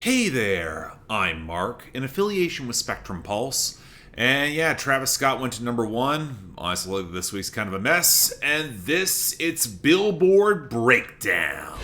Hey there, I'm Mark, in affiliation with Spectrum Pulse. And yeah, Travis Scott went to number one. Honestly, this week's kind of a mess. And it's Billboard Breakdown.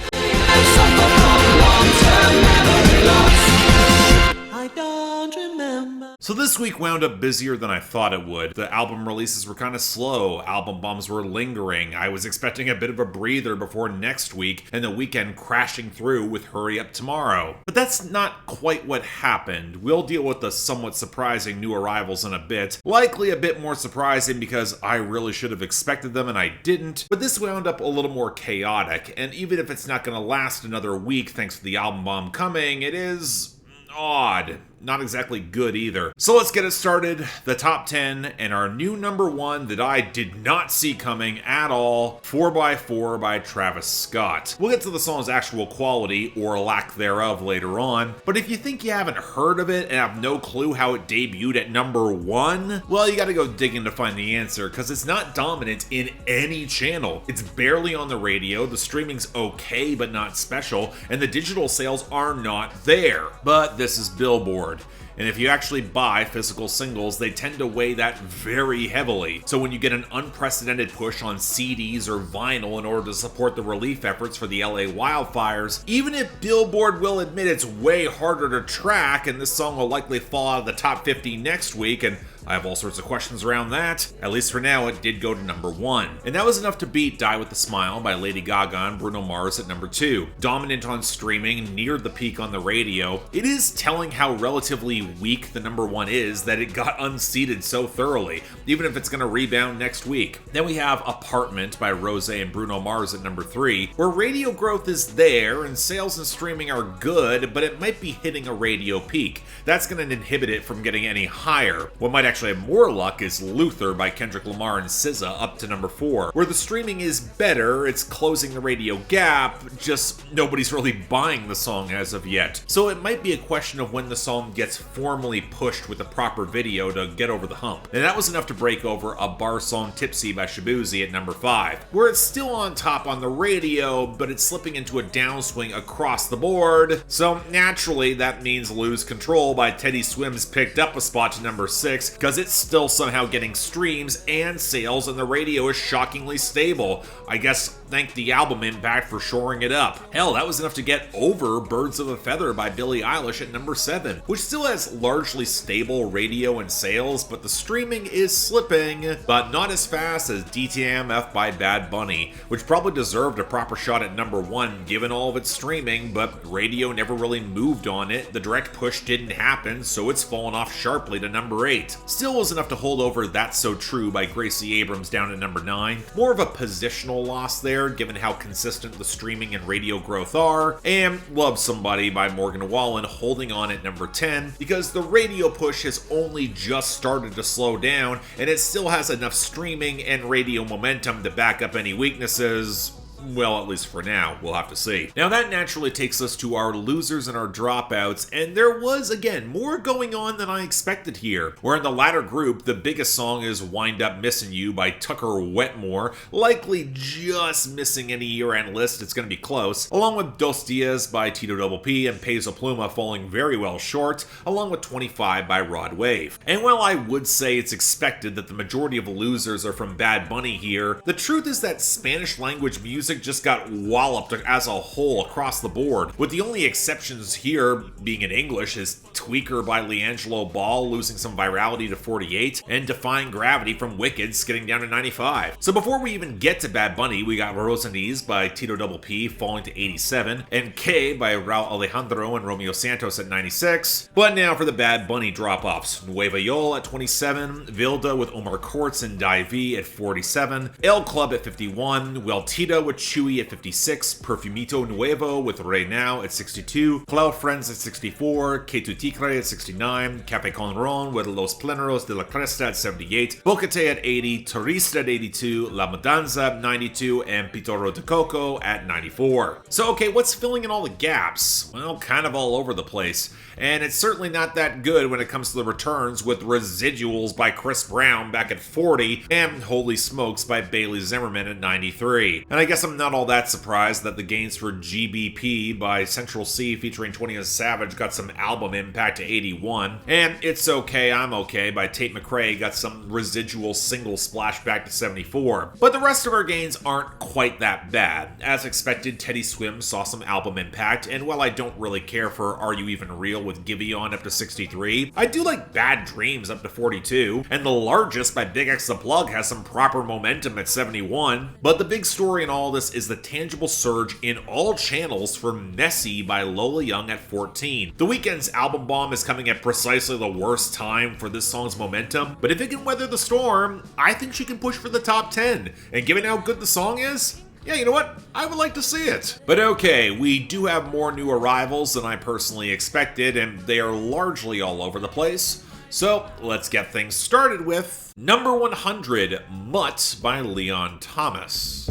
I don't remember. So this week wound up busier than I thought it would. The album releases were kind of slow, album bombs were lingering. I was expecting a bit of a breather before next week, and the weekend crashing through with Hurry Up Tomorrow. But that's not quite what happened. We'll deal with the somewhat surprising new arrivals in a bit. Likely a bit more surprising because I really should have expected them and I didn't. But this wound up a little more chaotic, and even if it's not going to last another week thanks to the album bomb coming, it is odd. Not exactly good either. So let's get it started. The top 10 and our new number one that I did not see coming at all, 4x4 by Travis Scott. We'll get to the song's actual quality or lack thereof later on, but if you think you haven't heard of it and have no clue how it debuted at number one, well, you gotta go digging to find the answer, because it's not dominant in any channel. It's barely on the radio, the streaming's okay but not special, and the digital sales are not there. But this is Billboard. And if you actually buy physical singles, they tend to weigh that very heavily. So when you get an unprecedented push on CDs or vinyl in order to support the relief efforts for the LA wildfires, even if Billboard will admit it's way harder to track and this song will likely fall out of the top 50 next week, and I have all sorts of questions around that, at least for now it did go to number one. And that was enough to beat Die With A Smile by Lady Gaga and Bruno Mars at number two. Dominant on streaming, near the peak on the radio, it is telling how relatively weak the number one is that it got unseated so thoroughly, even if it's going to rebound next week. Then we have Apartment by Rose and Bruno Mars at number three, where radio growth is there and sales and streaming are good, but it might be hitting a radio peak. That's going to inhibit it from getting any higher. What might actually have more luck is Luther by Kendrick Lamar and SZA up to number four, where the streaming is better, it's closing the radio gap, just nobody's really buying the song as of yet. So it might be a question of when the song gets formally pushed with the proper video to get over the hump. And that was enough to break over a bar song Tipsy by Shabuzi at number five, where it's still on top on the radio, but it's slipping into a downswing across the board. So naturally that means Lose Control by Teddy Swims picked up a spot to number six, because it's still somehow getting streams and sales and the radio is shockingly stable. I guess thank the album impact for shoring it up. Hell, that was enough to get over Birds of a Feather by Billie Eilish at number seven, which still has largely stable radio and sales, but the streaming is slipping, but not as fast as DTMF by Bad Bunny, which probably deserved a proper shot at number one given all of its streaming, but radio never really moved on it. The direct push didn't happen, so it's fallen off sharply to number eight. Still was enough to hold over That's So True by Gracie Abrams down at number nine. More of a positional loss there, given how consistent the streaming and radio growth are. And Love Somebody by Morgan Wallen holding on at number 10, because the radio push has only just started to slow down, and it still has enough streaming and radio momentum to back up any weaknesses. Well, at least for now, we'll have to see. Now that naturally takes us to our losers and our dropouts, and there was, again, more going on than I expected here. Where in the latter group, the biggest song is Wind Up Missing You by Tucker Wetmore, likely just missing any year-end list, it's gonna be close, along with Dos Dias by Tito Double P and Peso Pluma falling very well short, along with 25 by Rod Wave. And while I would say it's expected that the majority of losers are from Bad Bunny here, the truth is that Spanish language music just got walloped as a whole across the board, with the only exceptions here being in English is Tweaker by Leangelo Ball losing some virality to 48, and Defying Gravity from Wicked getting down to 95. So before we even get to Bad Bunny, we got Rosanese by Tito Double P falling to 87, and K by Raul Alejandro and Romeo Santos at 96. But now for the Bad Bunny drop-offs. Nueva Yol at 27, Vilda with Omar Courtz and Dai at 47, El Club at 51, Weltita with Chewy at 56, Perfumito Nuevo with Rey Now at 62, Cloud Friends at 64, Que Tu Tigre at 69, Cafe Con Ron with Los Pleneros de la Cresta at 78, Bocate at 80, Turista at 82, La Mudanza at 92, and Pitoro de Coco at 94. So okay, what's filling in all the gaps? Well, kind of all over the place. And it's certainly not that good when it comes to the returns, with Residuals by Chris Brown back at 40, and Holy Smokes by Bailey Zimmerman at 93. And I guess I'm not all that surprised that the gains for GBP by Central C featuring 20 Savage got some album impact to 81, and It's Okay, I'm Okay by Tate McRae got some residual single splashback to 74. But the rest of our gains aren't quite that bad. As expected, Teddy Swim saw some album impact, and while I don't really care for Are You Even Real with Giveon up to 63, I do like Bad Dreams up to 42, and The Largest by Big X The Plug has some proper momentum at 71. But the big story in all this is the tangible surge in all channels for Messy by Lola Young at 14. The Weeknd's album bomb is coming at precisely the worst time for this song's momentum, but if it can weather the storm, I think she can push for the top 10. And given how good the song is, yeah, you know what? I would like to see it. But okay, we do have more new arrivals than I personally expected, and they are largely all over the place. So let's get things started with number 100, Mutt by Leon Thomas.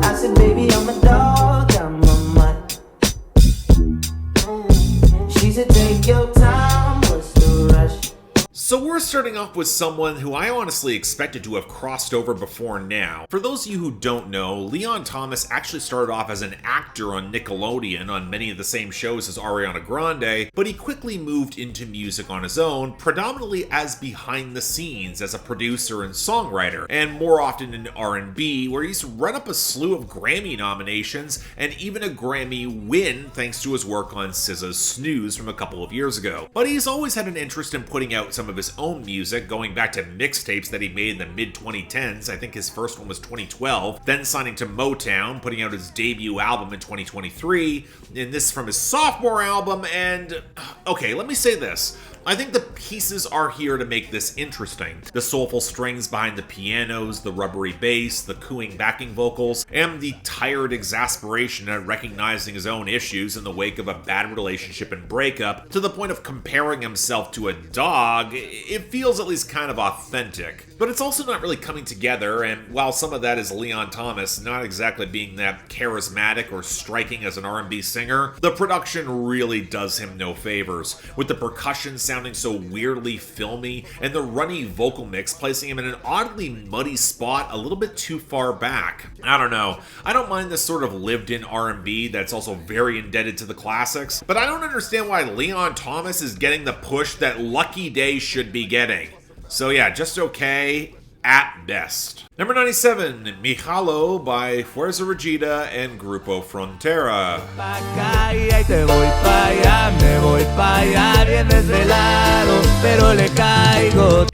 I said, baby, I'm a dog, I'm a mutt. She said, take your time, what's the rush? So we're starting off with someone who I honestly expected to have crossed over before now. For those of you who don't know, Leon Thomas actually started off as an actor on Nickelodeon on many of the same shows as Ariana Grande, but he quickly moved into music on his own, predominantly as behind the scenes as a producer and songwriter, and more often in R&B, where he's run up a slew of Grammy nominations and even a Grammy win thanks to his work on SZA's Snooze from a couple of years ago. But he's always had an interest in putting out some of his own music, going back to mixtapes that he made in the mid-2010s. I think his first one was 2012, then signing to Motown, putting out his debut album in 2023, and this from his sophomore album, and okay, let me say this. I think the pieces are here to make this interesting. The soulful strings behind the pianos, the rubbery bass, the cooing backing vocals, and the tired exasperation at recognizing his own issues in the wake of a bad relationship and breakup, to the point of comparing himself to a dog. It feels at least kind of authentic. But it's also not really coming together, and while some of that is Leon Thomas not exactly being that charismatic or striking as an R&B singer, the production really does him no favors, with the percussion sounding so weirdly filmy and the runny vocal mix placing him in an oddly muddy spot a little bit too far back. I don't know. I don't mind this sort of lived-in R&B that's also very indebted to the classics, but I don't understand why Leon Thomas is getting the push that Lucky Day should be getting. So yeah, just okay at best. Number 97, Jalo by Fuerza, Regida and Grupo Frontera.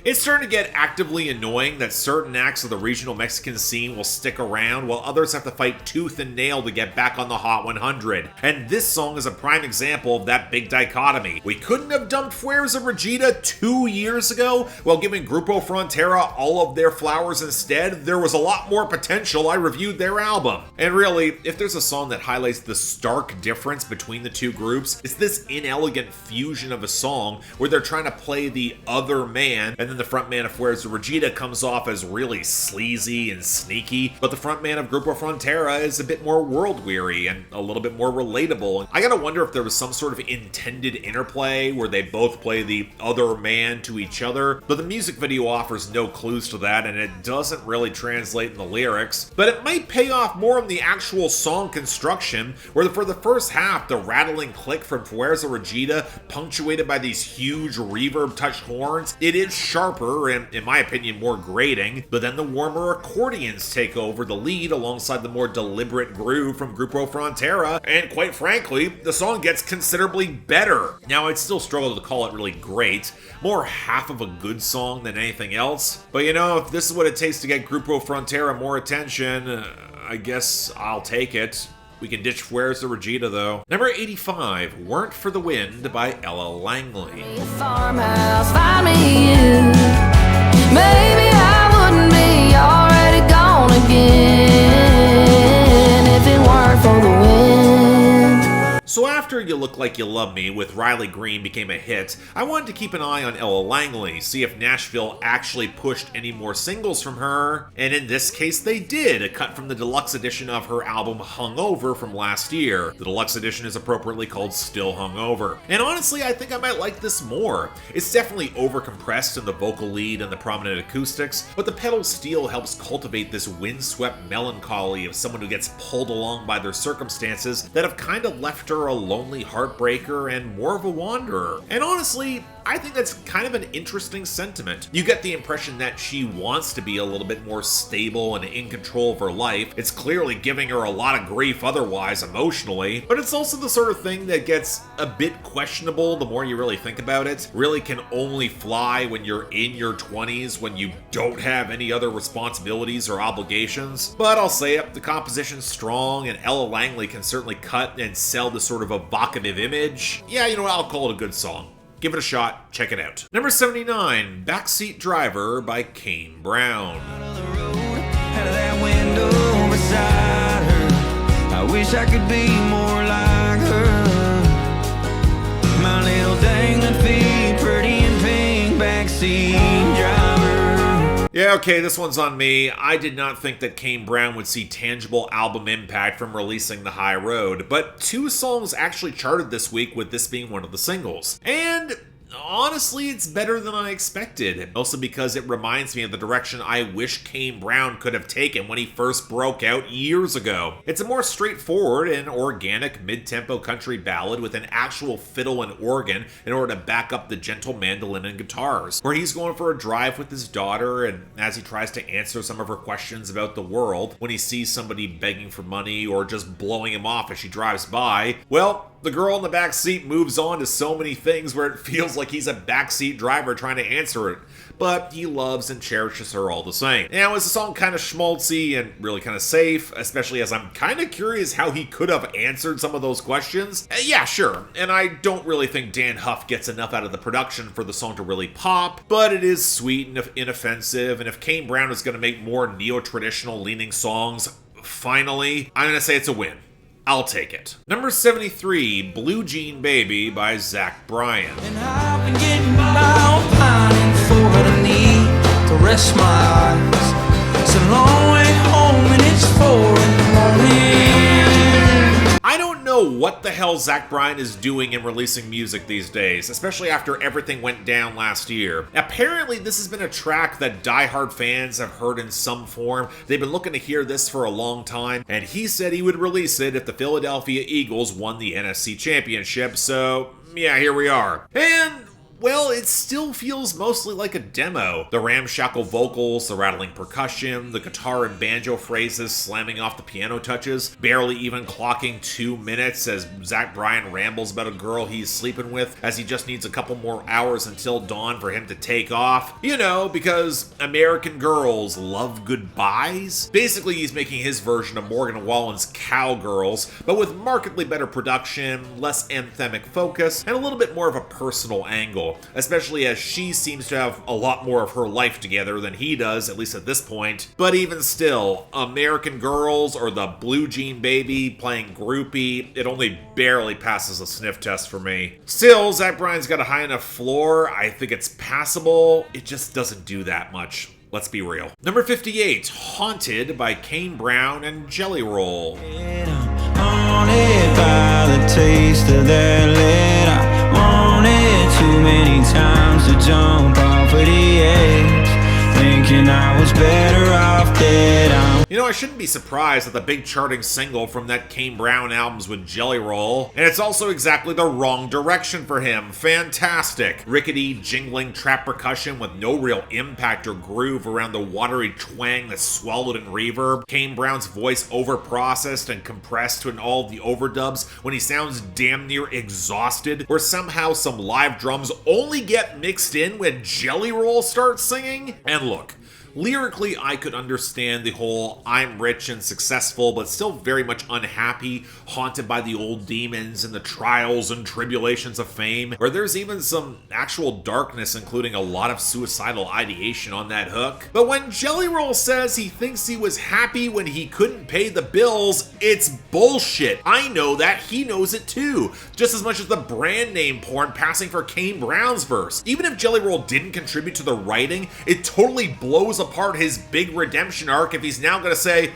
It's starting to get actively annoying that certain acts of the regional Mexican scene will stick around while others have to fight tooth and nail to get back on the Hot 100. And this song is a prime example of that big dichotomy. We couldn't have dumped Fuerza Regida 2 years ago while giving Grupo Frontera all of their flowers instead. There was a lot more potential. I reviewed their album. And really, if there's a song that highlights the stark difference between the two groups, it's this inelegant fusion of a song where they're trying to play the other man, and then the frontman of Fuerza Regida comes off as really sleazy and sneaky, but the frontman of Grupo Frontera is a bit more world-weary and a little bit more relatable. I gotta wonder if there was some sort of intended interplay where they both play the other man to each other, but the music video offers no clues to that, and it doesn't really translate in the lyrics, but it might pay off more in the actual song construction, where for the first half, the rattling click from Fuerza Regida, punctuated by these huge reverb-touched horns, it is sharper and, in my opinion, more grating, but then the warmer accordions take over the lead alongside the more deliberate groove from Grupo Frontera, and quite frankly, the song gets considerably better. Now, I'd still struggle to call it really great, more half of a good song than anything else, but you know, if this is what it takes to get Grupo Frontera more attention, I guess I'll take it. We can ditch Fuerza Regida though. Number 85, Weren't for the Wind by Ella Langley. Farmhouse, find me you. Maybe I wouldn't be already gone again if it weren't for the wind. So after You Look Like You Love Me with Riley Green became a hit, I wanted to keep an eye on Ella Langley, see if Nashville actually pushed any more singles from her, and in this case they did, a cut from the deluxe edition of her album Hungover from last year. The deluxe edition is appropriately called Still Hungover. And honestly, I think I might like this more. It's definitely overcompressed in the vocal lead and the prominent acoustics, but the pedal steel helps cultivate this windswept melancholy of someone who gets pulled along by their circumstances that have kind of left her a lonely heartbreaker and more of a wanderer. And honestly, I think that's kind of an interesting sentiment. You get the impression that she wants to be a little bit more stable and in control of her life. It's clearly giving her a lot of grief otherwise emotionally, but it's also the sort of thing that gets a bit questionable the more you really think about it. Really can only fly when you're in your 20s, when you don't have any other responsibilities or obligations. But I'll say it, the composition's strong, and Ella Langley can certainly cut and sell this sort of evocative image. Yeah, you know what, I'll call it a good song. Give it a shot, check it out. Number 79, Backseat Driver by Kane Brown. Out of that window beside her, I wish I could be more like her. My little dangling feet, pretty in pink, backseat driver. Yeah, okay, this one's on me. I did not think that Kane Brown would see tangible album impact from releasing The High Road, but 2 songs actually charted this week, with this being one of the singles. And honestly, it's better than I expected, mostly because it reminds me of the direction I wish Kane Brown could have taken when he first broke out years ago. It's a more straightforward and organic mid-tempo country ballad with an actual fiddle and organ in order to back up the gentle mandolin and guitars, where he's going for a drive with his daughter, and as he tries to answer some of her questions about the world, when he sees somebody begging for money or just blowing him off as she drives by, well, the girl in the back seat moves on to so many things where it feels like he's a backseat driver trying to answer it, but he loves and cherishes her all the same. Now, is the song kind of schmaltzy and really kind of safe, especially as I'm kind of curious how he could have answered some of those questions? Yeah, sure, and I don't really think Dan Huff gets enough out of the production for the song to really pop, but it is sweet and inoffensive, and if Kane Brown is going to make more neo-traditional leaning songs, finally, I'm going to say it's a win. I'll take it. Number 73, Blue Jean Baby by Zach Bryan. And I've been getting by, pining for the need to rest my eyes. It's a long way home and it's 4 in the morning. I don't know what the hell Zach Bryan is doing in releasing music these days, especially after everything went down last year. Apparently, this has been a track that diehard fans have heard in some form. They've been looking to hear this for a long time, and he said he would release it if the Philadelphia Eagles won the NFC Championship, so yeah, here we are. And well, it still feels mostly like a demo. The ramshackle vocals, the rattling percussion, the guitar and banjo phrases slamming off the piano touches, barely even clocking 2 minutes as Zach Bryan rambles about a girl he's sleeping with as he just needs a couple more hours until dawn for him to take off. You know, because American girls love goodbyes. Basically, he's making his version of Morgan Wallen's Cowgirls, but with markedly better production, less anthemic focus, and a little bit more of a personal angle. Especially as she seems to have a lot more of her life together than he does, at least at this point. But even still, American Girls or the Blue Jean Baby playing groupie, it only barely passes a sniff test for me. Still, Zach Bryan's got a high enough floor, I think it's passable, it just doesn't do that much. Let's be real. Number 58, Haunted by Kane Brown and Jelly Roll. Haunted by the taste of their lead. I wanted too many times to jump off of the edge, thinking I was better off dead. You know, I shouldn't be surprised that the big charting single from that Kane Brown album's with Jelly Roll, and it's also exactly the wrong direction for him. Fantastic. Rickety, jingling trap percussion with no real impact or groove around the watery twang that's swallowed in reverb. Kane Brown's voice overprocessed and compressed in all the overdubs when he sounds damn near exhausted, where somehow some live drums only get mixed in when Jelly Roll starts singing. And look, Lyrically, I could understand the whole I'm rich and successful, but still very much unhappy, haunted by the old demons and the trials and tribulations of fame, where there's even some actual darkness, including a lot of suicidal ideation on that hook. But when Jelly Roll says he thinks he was happy when he couldn't pay the bills, it's bullshit. I know that, he knows it too, just as much as the brand name porn passing for Kane Brown's verse. Even if Jelly Roll didn't contribute to the writing, it totally blows apart his big redemption arc if he's now gonna say,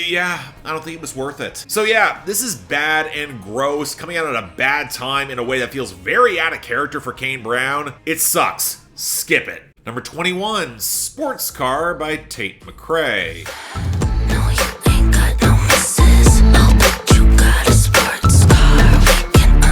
yeah, I don't think it was worth it. So yeah, this is bad and gross, coming out at a bad time in a way that feels very out of character for Kane Brown. It sucks. Skip it. Number 21, Sports Car by Tate McRae. No, you ain't got no misses. No, but you got a sports car. We can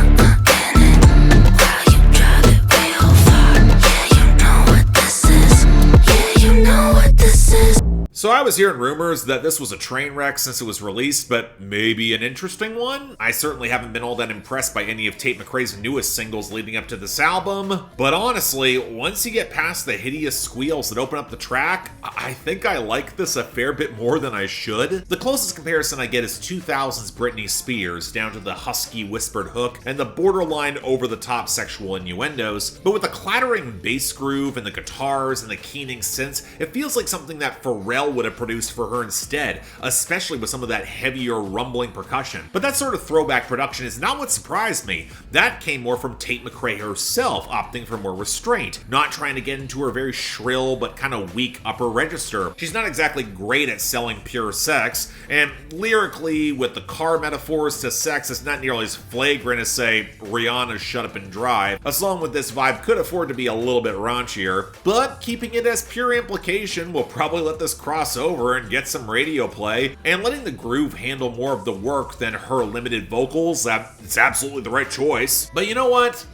in it while you drive it real far. Yeah, you know what this is. Yeah, you know what this is. So I was hearing rumors that this was a train wreck since it was released, but maybe an interesting one? I certainly haven't been all that impressed by any of Tate McRae's newest singles leading up to this album, but honestly, once you get past the hideous squeals that open up the track, I think I like this a fair bit more than I should. The closest comparison I get is 2000's Britney Spears, down to the husky whispered hook and the borderline over-the-top sexual innuendos, but with the clattering bass groove and the guitars and the keening synths, it feels like something that Pharrell would have produced for her instead, especially with some of that heavier rumbling percussion. But that sort of throwback production is not what surprised me. That came more from Tate McRae herself, opting for more restraint, not trying to get into her very shrill but kind of weak upper register. She's not exactly great at selling pure sex, and lyrically, with the car metaphors to sex, it's not nearly as flagrant as, say, Rihanna's Shut Up and Drive. A song with this vibe could afford to be a little bit raunchier, but keeping it as pure implication will probably let this cross over and get some radio play, and letting the groove handle more of the work than her limited vocals, it's absolutely the right choice. But you know what?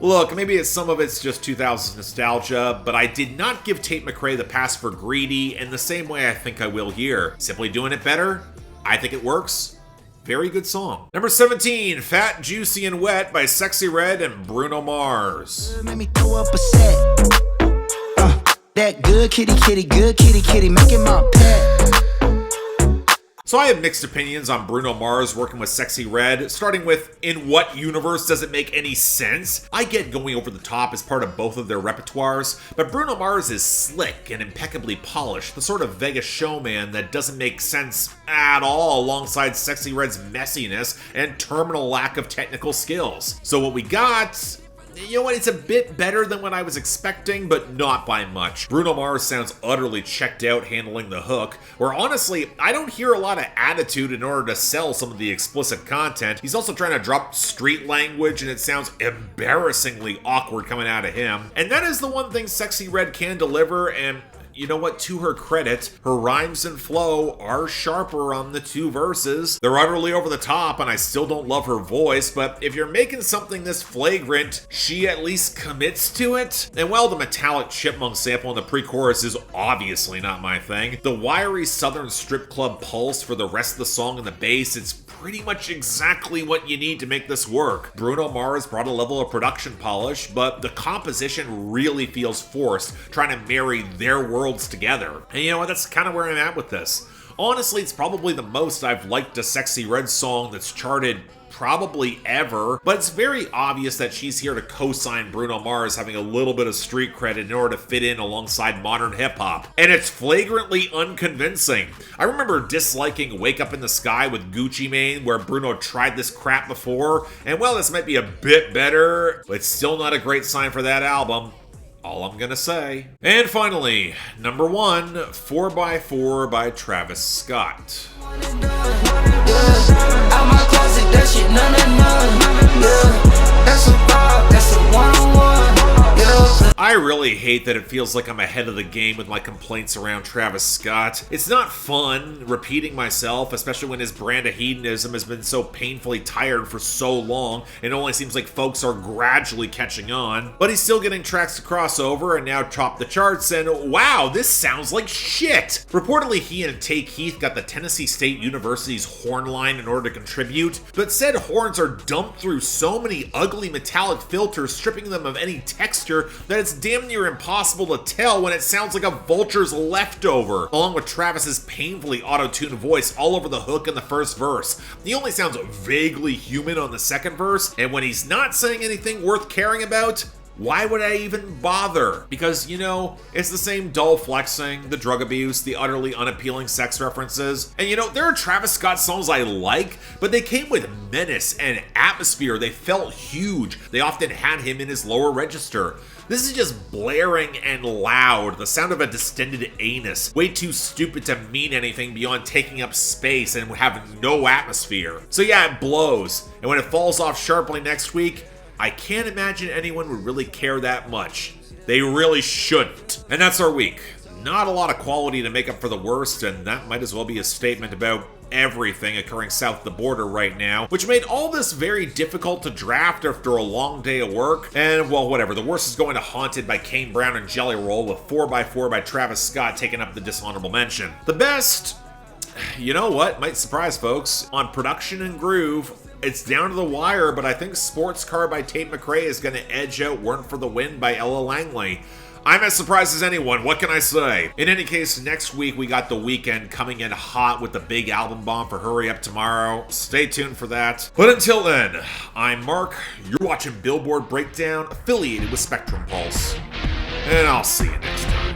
Look, maybe some of it's just 2000s nostalgia, but I did not give Tate McRae the pass for greedy in the same way I think I will here. Simply doing it better? I think it works. Very good song. Number 17, Fat, Juicy, and Wet by Sexyy Red and Bruno Mars. Made me throw up a set. That good kitty, make it my pet. So I have mixed opinions on Bruno Mars working with Sexyy Red, starting with, in what universe does it make any sense? I get going over the top as part of both of their repertoires, but Bruno Mars is slick and impeccably polished, the sort of Vegas showman that doesn't make sense at all alongside Sexyy Red's messiness and terminal lack of technical skills. So what we got... You know what, it's a bit better than what I was expecting, but not by much. Bruno Mars sounds utterly checked out handling the hook, where honestly, I don't hear a lot of attitude in order to sell some of the explicit content. He's also trying to drop street language, and it sounds embarrassingly awkward coming out of him. And that is the one thing Sexyy Red can deliver, and you know what, to her credit, her rhymes and flow are sharper on the two verses. They're utterly over the top, and I still don't love her voice, but if you're making something this flagrant, she at least commits to it. And while the metallic chipmunk sample in the pre-chorus is obviously not my thing, the wiry southern strip club pulse for the rest of the song and the bass, it's pretty much exactly what you need to make this work. Bruno Mars brought a level of production polish, but the composition really feels forced, trying to marry their worlds together. And you know what, that's kind of where I'm at with this. Honestly, it's probably the most I've liked a Sexyy Red song that's charted probably ever, but it's very obvious that she's here to co-sign Bruno Mars having a little bit of street credit in order to fit in alongside modern hip-hop. And it's flagrantly unconvincing. I remember disliking Wake Up in the Sky with Gucci Mane, where Bruno tried this crap before, and while this might be a bit better, it's still not a great sign for that album. All I'm gonna say. And finally, number 1, 4x4 by Travis Scott. Out my closet, that shit, none. Yeah, that's a vibe, that's a one-on-one. Yeah. I really hate that it feels like I'm ahead of the game with my complaints around Travis Scott. It's not fun repeating myself, especially when his brand of hedonism has been so painfully tired for so long, and it only seems like folks are gradually catching on. But he's still getting tracks to cross over and now top the charts, and wow, this sounds like shit! Reportedly, he and Tay Keith got the Tennessee State University's horn line in order to contribute, but said horns are dumped through so many ugly metallic filters, stripping them of any texture, that it's damn damn near impossible to tell when it sounds like a vulture's leftover, along with Travis's painfully auto-tuned voice all over the hook in the first verse. He only sounds vaguely human on the second verse, and when he's not saying anything worth caring about, why would I even bother? Because, you know, it's the same dull flexing, the drug abuse, the utterly unappealing sex references. And you know, there are Travis Scott songs I like, but they came with menace and atmosphere. They felt huge. They often had him in his lower register. This is just blaring and loud, the sound of a distended anus, way too stupid to mean anything beyond taking up space and having no atmosphere. So yeah, it blows. And when it falls off sharply next week, I can't imagine anyone would really care that much. They really shouldn't. And that's our week. Not a lot of quality to make up for the worst, and that might as well be a statement about everything occurring south of the border right now, which made all this very difficult to draft after a long day of work. And, well, whatever. The worst is going to Haunted by Kane Brown and Jalo with 4x4 by Travis Scott taking up the dishonorable mention. The best, you know what, might surprise folks, on production and groove, it's down to the wire, but I think Sports Car by Tate McRae is going to edge out Weren't for the Wind by Ella Langley. I'm as surprised as anyone, what can I say? In any case, next week we got The Weeknd coming in hot with the big album bomb for Hurry Up Tomorrow. Stay tuned for that. But until then, I'm Mark, you're watching Billboard Breakdown, affiliated with Spectrum Pulse, and I'll see you next time.